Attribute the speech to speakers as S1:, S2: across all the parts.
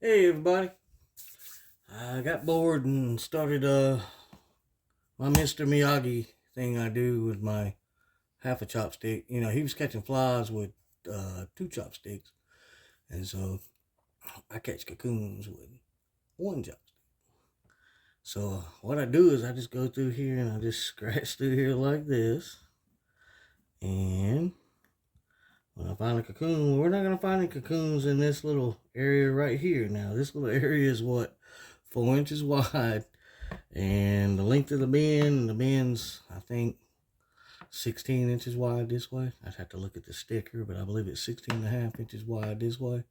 S1: Hey everybody. I got bored and started my Mr. Miyagi thing I do with my half a chopstick. You know, he was catching flies with two chopsticks. And so I catch cocoons with one chopstick. So what I do is I just go through here and I just scratch through here like this. And when I find a cocoon, we're not going to find any cocoons in this little area right here. Now, this little area is what? 4 inches wide. And the length of the bin, and the bin's, I think, 16 inches wide this way. I'd have to look at the sticker, but I believe it's 16.5 inches wide this way.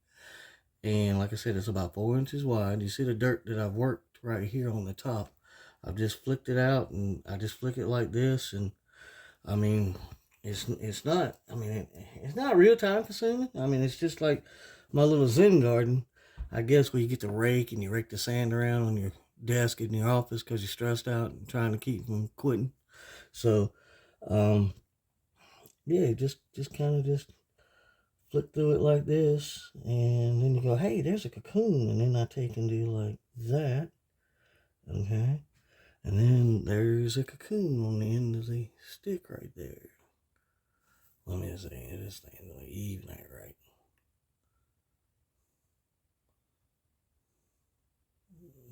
S1: And like I said, it's about 4 inches wide. You see the dirt that I've worked right here on the top. I've just flicked it out, and I just flick it like this. And I mean, it's not, it's not real time consuming. I mean, it's just like my little Zen garden, I guess, where you get to rake and you rake the sand around on your desk in your office because you're stressed out and trying to keep from quitting. So, yeah, just kind of just flick through it like this, and then you go, hey, there's a cocoon, and then I take and do like that, okay, and then there's a cocoon on the end of the stick right there. Let me see, this thing's gonna even that right.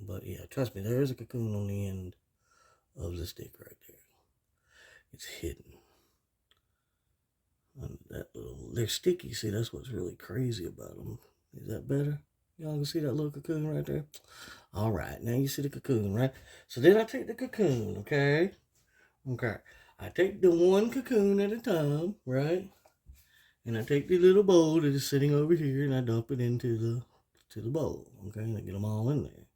S1: But yeah, trust me, there is a cocoon on the end of the stick right there. It's hidden. They're sticky. See, that's what's really crazy about them. Is that better? Y'all can see that little cocoon right there? All right, now you see the cocoon, right? So then I take the cocoon, okay? Okay. I take the one cocoon at a time, right? And I take the little bowl that is sitting over here and I dump it into the bowl, okay? And I get them all in there.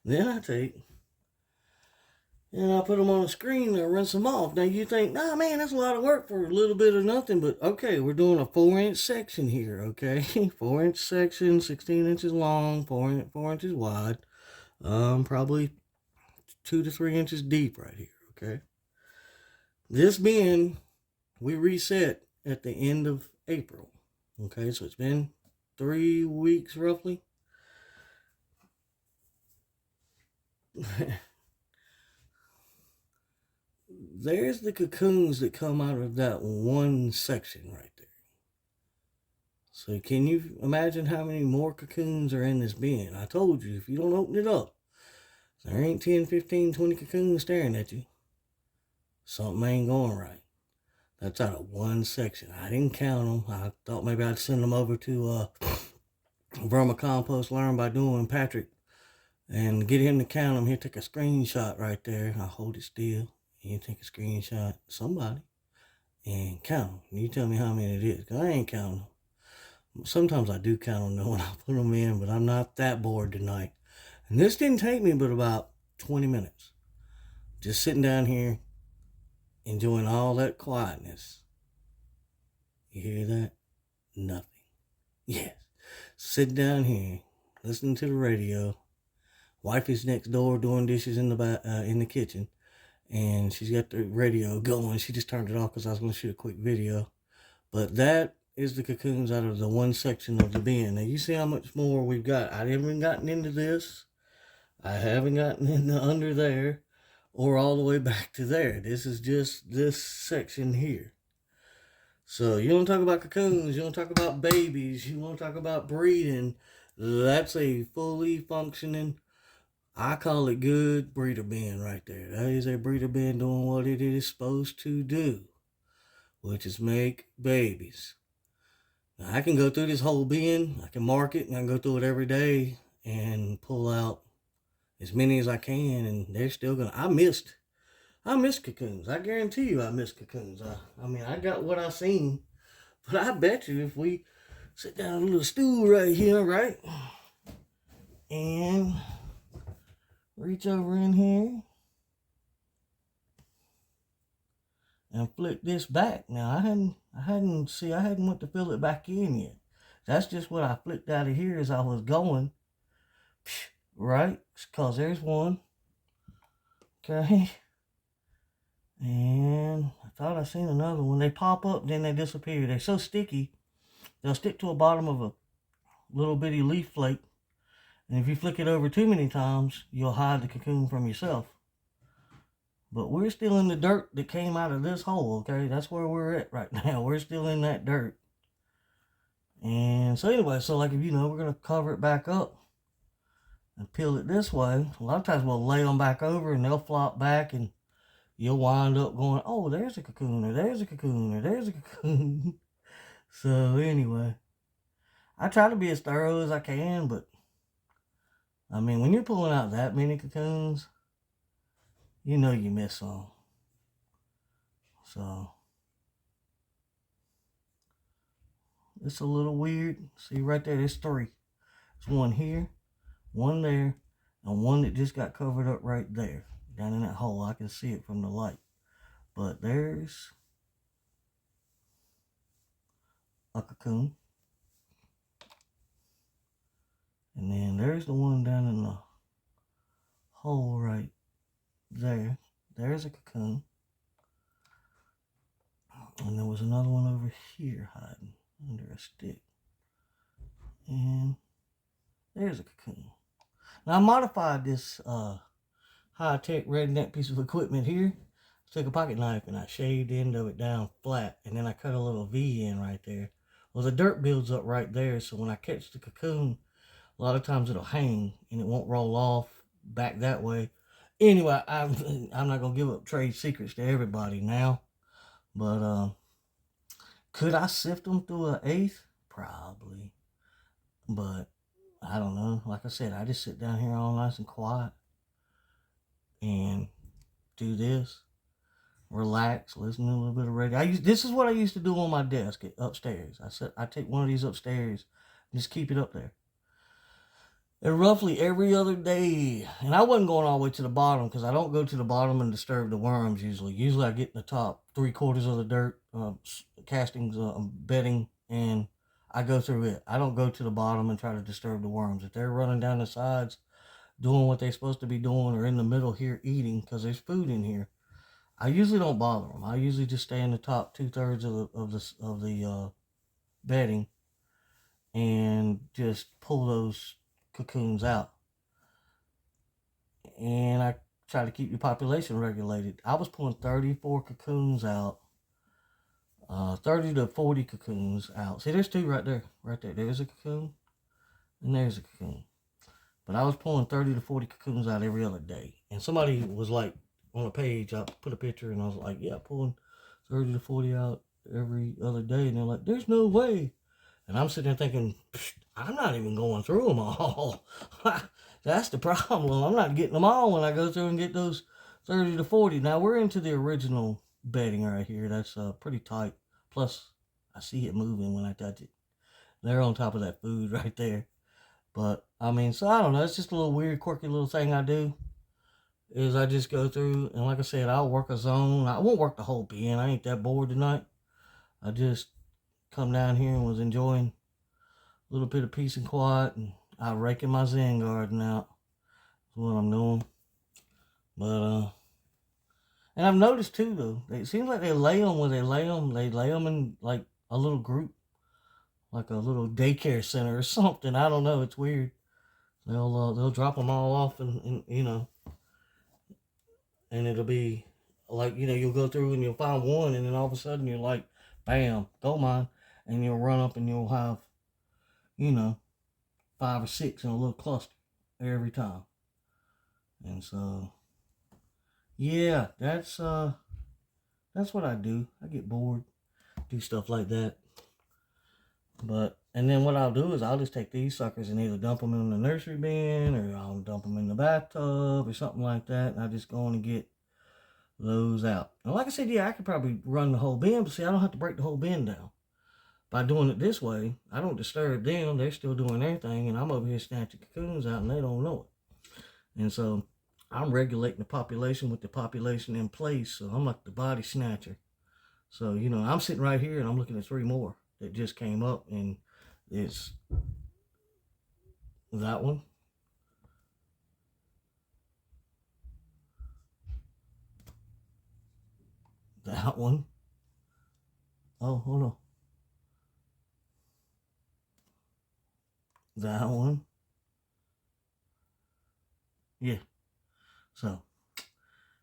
S1: Then I take and I put them on a screen and I rinse them off. Now you think, nah, man, that's a lot of work for a little bit of nothing. But okay, we're doing a 4-inch section here, okay? 4-inch section, 16 inches long, 4 inches wide. Probably 2 to 3 inches deep right here, okay? This bin, we reset at the end of April, okay? So it's been 3 weeks roughly. There's the cocoons that come out of that one section right there. So can you imagine how many more cocoons are in this bin? I told you, if you don't open it up, there ain't 10, 15, 20 cocoons staring at you. Something ain't going right. That's out of one section. I didn't count them. I thought maybe I'd send them over to Vermicompost Learn by Doing Patrick and get him to count them. He'll take a screenshot right there. I'll hold it still. You take a screenshot, somebody, and count them. You tell me how many it is, because I ain't counting them. Sometimes I do count them though when I put them in, but I'm not that bored tonight. And this didn't take me but about 20 minutes. Just sitting down here, enjoying all that quietness. You hear that? Nothing. Yes. Sitting down here, listening to the radio. Wife is next door doing dishes in the kitchen. And she's got the radio going. She just turned it off because I was going to shoot a quick video. But that is the cocoons out of the one section of the bin. Now you see how much more we've got. I haven't gotten into this. I haven't gotten into under there or all the way back to there. This is just this section here. So you want to talk about cocoons, you want to talk about babies, you want to talk about breeding. That's a fully functioning, I call it good breeder bin right there. That is a breeder bin doing what it is supposed to do, which is make babies. Now, I can go through this whole bin, I can mark it, and I can go through it every day and pull out as many as I can, and they're still gonna. I missed cocoons. I guarantee you I missed cocoons. I got what I seen, but I bet you if we sit down on a little stool right here, right, and reach over in here and flick this back. Now I hadn't went to fill it back in yet. That's just what I flicked out of here as I was going. Right? Cause there's one. Okay. And I thought I seen another one. They pop up, then they disappear. They're so sticky, they'll stick to the bottom of a little bitty leaf flake. And if you flick it over too many times, you'll hide the cocoon from yourself. But we're still in the dirt that came out of this hole, okay? That's where we're at right now. We're still in that dirt. And so anyway, so like if you know, we're going to cover it back up and peel it this way. A lot of times we'll lay them back over and they'll flop back and you'll wind up going, oh, there's a cocoon, or there's a cocoon, or there's a cocoon. So anyway, I try to be as thorough as I can, but I mean, when you're pulling out that many cocoons, you know you miss some. So it's a little weird. See right there, there's 3. There's one here, one there, and one that just got covered up right there. Down in that hole, I can see it from the light. But there's a cocoon. And then there's the one down in the hole right there. There's a cocoon. And there was another one over here hiding under a stick. And there's a cocoon. Now I modified this high-tech redneck piece of equipment here. I took a pocket knife and I shaved the end of it down flat. And then I cut a little V in right there. Well, the dirt builds up right there. So when I catch the cocoon, a lot of times it'll hang and it won't roll off back that way. Anyway, I'm not going to give up trade secrets to everybody now. But could I sift them through an 1/8? Probably. But I don't know. Like I said, I just sit down here all nice and quiet and do this. Relax, listen to a little bit of radio. This is what I used to do on my desk upstairs. I take one of these upstairs and just keep it up there. And roughly every other day, and I wasn't going all the way to the bottom because I don't go to the bottom and disturb the worms usually. Usually I get in the top 3/4 of the dirt, castings, bedding, and I go through it. I don't go to the bottom and try to disturb the worms. If they're running down the sides, doing what they're supposed to be doing, or in the middle here eating because there's food in here, I usually don't bother them. I usually just stay in the top 2/3 of the bedding and just pull those cocoons out. And I try to keep your population regulated. I was pulling 34 cocoons out, 30 to 40 cocoons out. See, there's 2 right there. There's a cocoon and there's a cocoon. But I was pulling 30 to 40 cocoons out every other day. And somebody was like, on a page, I put a picture and I was like, yeah, pulling 30 to 40 out every other day. And they're like, there's no way. And I'm sitting there thinking, I'm not even going through them all. That's the problem. I'm not getting them all when I go through and get those 30 to 40. Now, we're into the original bedding right here. That's pretty tight. Plus, I see it moving when I touch it. They're on top of that food right there. But, I mean, so I don't know. It's just a little weird, quirky little thing I do. Is I just go through, and like I said, I'll work a zone. I won't work the whole bin. I ain't that bored tonight. I just come down here and was enjoying a little bit of peace and quiet, and I'm raking my Zen garden out. That's what I'm doing. But and I've noticed too though, it seems like they lay them where they lay them in like a little group, like a little daycare center or something. I don't know. It's weird. They'll drop them all off and you know, and it'll be like, you know, you'll go through and you'll find one, and then all of a sudden you're like, bam, gold mine, and you'll run up and you'll have, you know, 5 or 6 in a little cluster every time. And so, yeah, that's what I do. I get bored, do stuff like that. But, and then what I'll do is I'll just take these suckers and either dump them in the nursery bin, or I'll dump them in the bathtub or something like that. And I just go on and get those out. And like I said, yeah, I could probably run the whole bin, but see, I don't have to break the whole bin down. By doing it this way, I don't disturb them. They're still doing their thing, and I'm over here snatching cocoons out, and they don't know it. And so I'm regulating the population with the population in place. So I'm like the body snatcher. So, you know, I'm sitting right here, and I'm looking at 3 more that just came up, and it's that one. That one. Oh, hold on. That one. Yeah. So,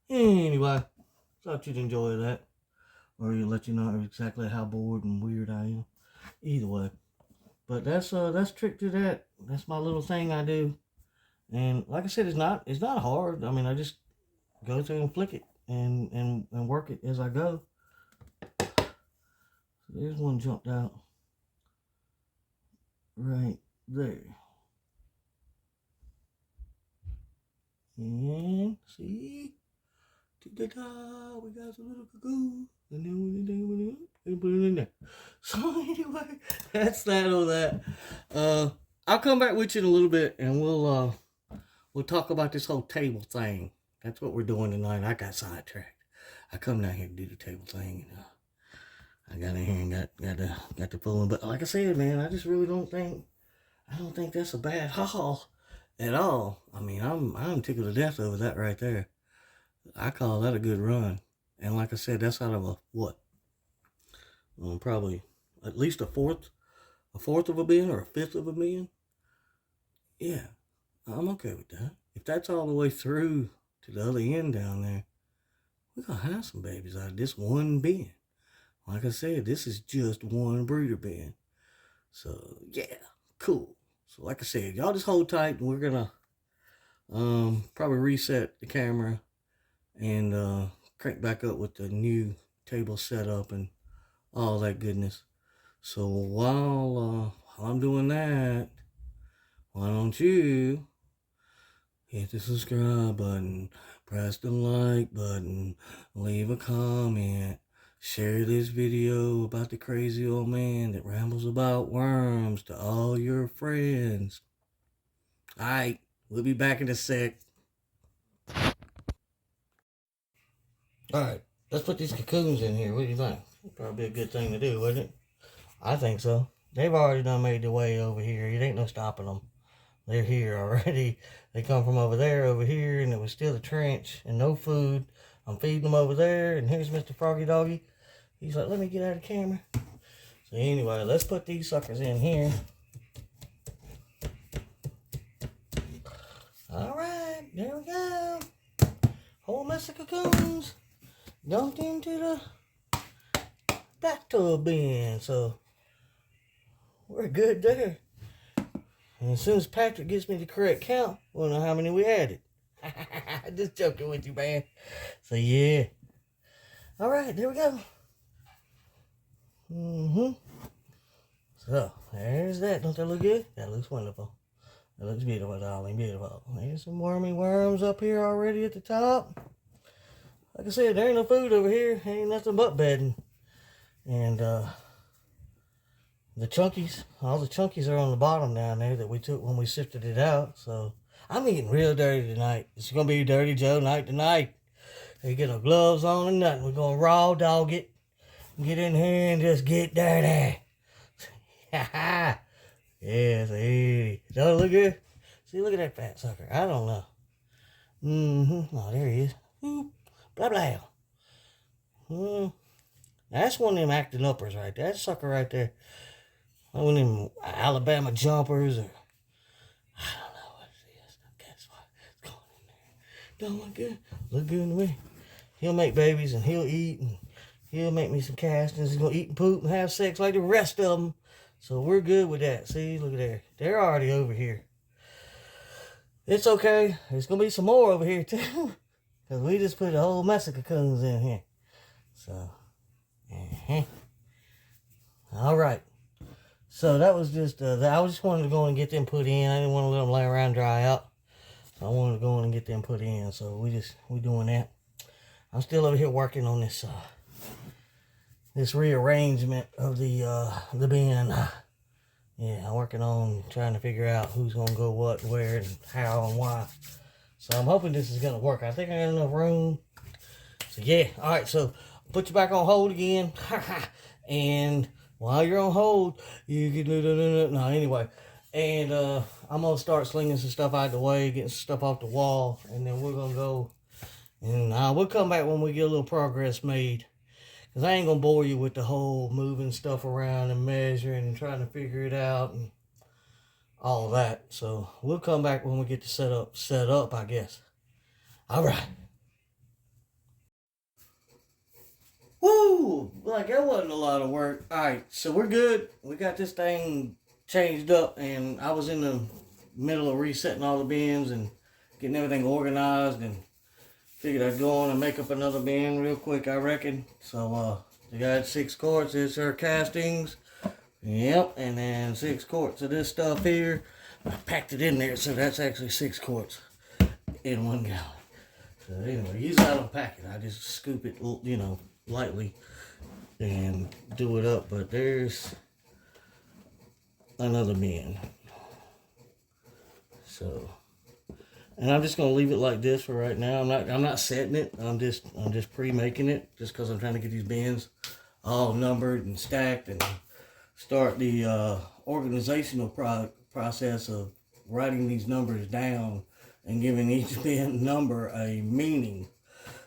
S1: anyway, thought you'd enjoy that. Or you let you know exactly how bored and weird I am. Either way. But that's trick to that. That's my little thing I do. And like I said, it's not hard. I mean, I just go through and flick it and work it as I go. There's one jumped out right there. And see, ta-da-da, we got some little cocoon. And then we put it in there. So anyway, that's that on that. I'll come back with you in a little bit, and we'll talk about this whole table thing. That's what we're doing tonight. I got sidetracked. I come down here to do the table thing, and I got in here and got the fooling. But like I said, man, I just really don't think that's a bad haul at all. I mean, I'm tickled to death over that right there. I call that a good run. And like I said, that's out of a what? Probably at least a fourth of a bin or a fifth of a bin. Yeah, I'm okay with that. If that's all the way through to the other end down there, we're gonna have some babies out of this one bin. Like I said, this is just one breeder bin. So yeah, cool. So like I said, y'all just hold tight, and we're gonna probably reset the camera and crank back up with the new table setup and all that goodness. So while I'm doing that, why don't you hit the subscribe button, press the like button, leave a comment, share this video about the crazy old man that rambles about worms to all your friends. Alright, we'll be back in a sec. Alright, let's put these cocoons in here. What do you think? Probably a good thing to do, wouldn't it? I think so. They've already done made their way over here. It ain't no stopping them. They're here already. They come from over there, over here, and it was still a trench and no food. I'm feeding them over there, and here's Mr. Froggy Doggy. He's like, let me get out of the camera. So anyway, let's put these suckers in here. Alright, there we go. Whole mess of cocoons dumped into the bathtub bin. So we're good there. And as soon as Patrick gets me the correct count, we'll know how many we added. Just joking with you, man. So yeah. Alright, there we go. So, there's that. Don't that look good? That looks wonderful. That looks beautiful, darling. Beautiful. There's some wormy worms up here already at the top. Like I said, there ain't no food over here. Ain't nothing but bedding. And, the chunkies, all the chunkies are on the bottom down there that we took when we sifted it out. So I'm getting real dirty tonight. It's going to be Dirty Joe night tonight. Ain't get no gloves on or nothing. We're going to raw dog it. Get in here and just get dirty. Yeah, see. Don't it look good? See, look at that fat sucker. I don't know. Oh, there he is. Blah, blah. That's one of them acting uppers right there. That sucker right there. One of them Alabama jumpers, or I don't know what it is. Guess what? It's going in there. Don't look good. Look good to me. He'll make babies and he'll eat and he'll make me some castings. He's gonna eat and poop and have sex like the rest of them. So we're good with that. See, look at there. They're already over here. It's okay. There's gonna be some more over here too, cause we just put a whole mess of cocoons in here. So, all right. So that was just, I just wanted to go and get them put in. I didn't want to let them lay around dry out. So I wanted to go in and get them put in. So we doing that. I'm still over here working on this, this rearrangement of the bin. Yeah, I'm working on trying to figure out who's going to go what, where, and how, and why. So I'm hoping this is going to work. I think I got enough room. So yeah, all right, so I'll put you back on hold again. And while you're on hold, you can no, anyway. And I'm going to start slinging some stuff out the way, getting some stuff off the wall, and then we're going to go, and we'll come back when we get a little progress made. Because I ain't going to bore you with the whole moving stuff around and measuring and trying to figure it out and all that. So we'll come back when we get the setup set up, I guess. All right. Woo! Like that wasn't a lot of work. All right, so we're good. We got this thing changed up, and I was in the middle of resetting all the bins and getting everything organized, and figured I'd go on and make up another bin real quick, I reckon. So we got 6 quarts. It's our castings. Yep, and then 6 quarts of this stuff here. I packed it in there, so that's actually 6 quarts in 1 gallon. So anyway, usually I don't pack it. I just scoop it, lightly and do it up. But there's another bin. So, and I'm just gonna leave it like this for right now. I'm not setting it. I'm just pre-making it just because I'm trying to get these bins all numbered and stacked and start the organizational process of writing these numbers down and giving each bin number a meaning.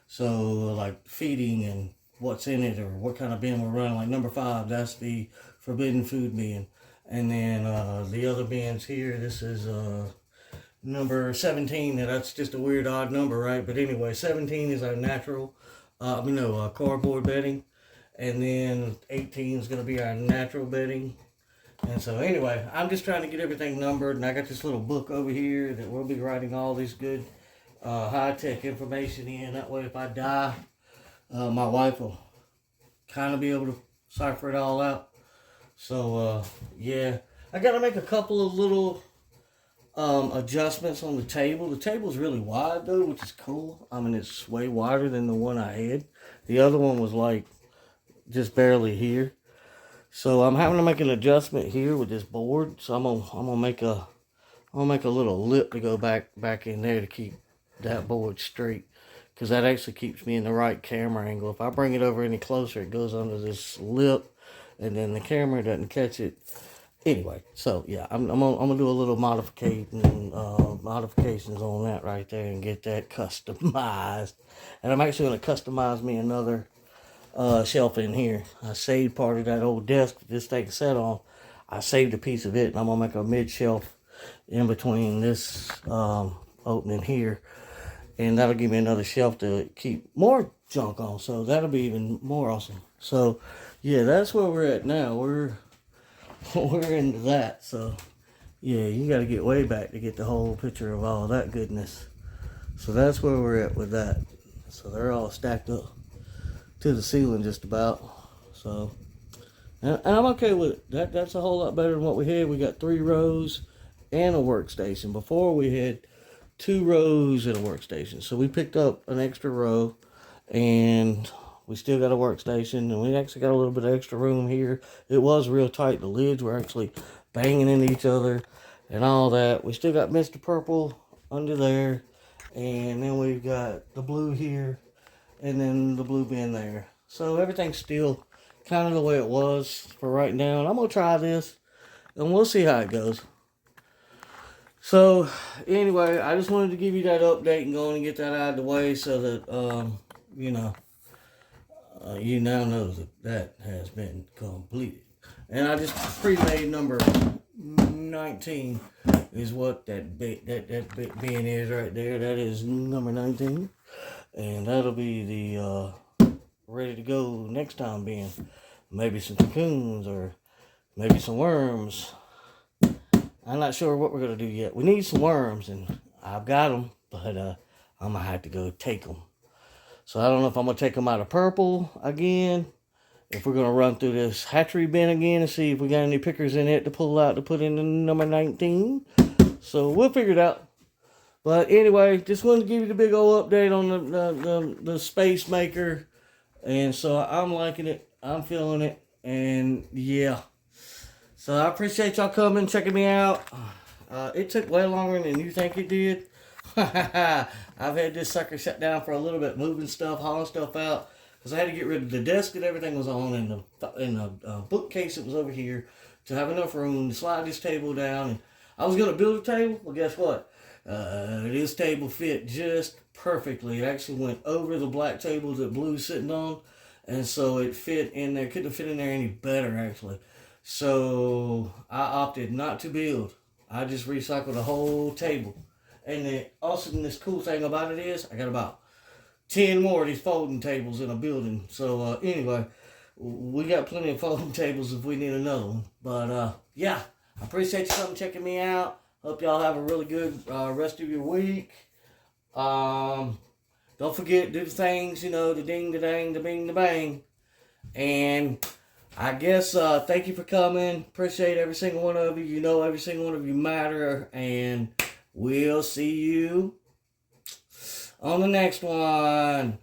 S1: So like feeding and what's in it or what kind of bin we're running. Like number 5, that's the forbidden food bin. And then the other bins here, this is number 17. That's just a weird odd number, right? But anyway, 17 is our natural, cardboard bedding. And then 18 is going to be our natural bedding. And so anyway, I'm just trying to get everything numbered. And I got this little book over here that we'll be writing all this good high-tech information in. That way if I die, my wife will kind of be able to cipher it all out. So, yeah. I got to make a couple of little adjustments on the table. The table's really wide, though, which is cool. I mean, it's way wider than the one I had. The other one was, like, just barely here. So, I'm having to make an adjustment here with this board. So, I'm gonna make a little lip to go back in there to keep that board straight. Because that actually keeps me in the right camera angle. If I bring it over any closer, it goes under this lip. And then the camera doesn't catch it. Anyway, so yeah, I'm gonna do a little modifications on that right there and get that customized. And I'm actually gonna customize me another shelf in here. I saved part of that old desk that this thing sat on. I saved a piece of it, and I'm gonna make a mid shelf in between this opening here, and that'll give me another shelf to keep more junk on. So that'll be even more awesome. So yeah, that's where we're at now. We're into that. So yeah, you got to get way back to get the whole picture of all that goodness. So that's where we're at with that. So they're all stacked up to the ceiling just about. So and I'm okay with it. That's a whole lot better than what we had. We got 3 rows and a workstation. Before we had 2 rows and a workstation. So we picked up an extra row, and we still got a workstation, and we actually got a little bit of extra room here. It was real tight. The lids were actually banging into each other and all that. We still got Mr. Purple under there, and then we've got the blue here, and then the blue bin there. So everything's still kind of the way it was for right now. And I'm going to try this, and we'll see how it goes. So, anyway, I just wanted to give you that update and go on and get that out of the way so that, you now know that has been completed. And I just pre-made number 19 is what that bin is right there. That is number 19. And that'll be the ready to go next time bin. Maybe some cocoons or maybe some worms. I'm not sure what we're going to do yet. We need some worms, and I've got them, but I'm going to have to go take them. So I don't know if I'm going to take them out of purple again, if we're going to run through this hatchery bin again and see if we got any pickers in it to pull out to put in the number 19. So we'll figure it out. But anyway, just wanted to give you the big old update on the space maker. And so I'm liking it. I'm feeling it. And yeah. So I appreciate y'all coming, checking me out. It took way longer than you think it did. I've had this sucker shut down for a little bit, moving stuff, hauling stuff out, because I had to get rid of the desk that everything was on and the bookcase that was over here to have enough room to slide this table down. And I was going to build a table. Well, guess what? This table fit just perfectly. It actually went over the black table that Blue's sitting on, and so it fit in there. Couldn't fit in there any better, actually. So I opted not to build I just recycled the whole table. And the awesomeness cool thing about it is I got about 10 more of these folding tables in a building. So anyway, we got plenty of folding tables if we need another one. But yeah, I appreciate you coming checking me out. Hope y'all have a really good rest of your week. Don't forget, do the things, the ding, the dang, the bing, the bang. And I guess thank you for coming. Appreciate every single one of you. Every single one of you matter. And we'll see you on the next one.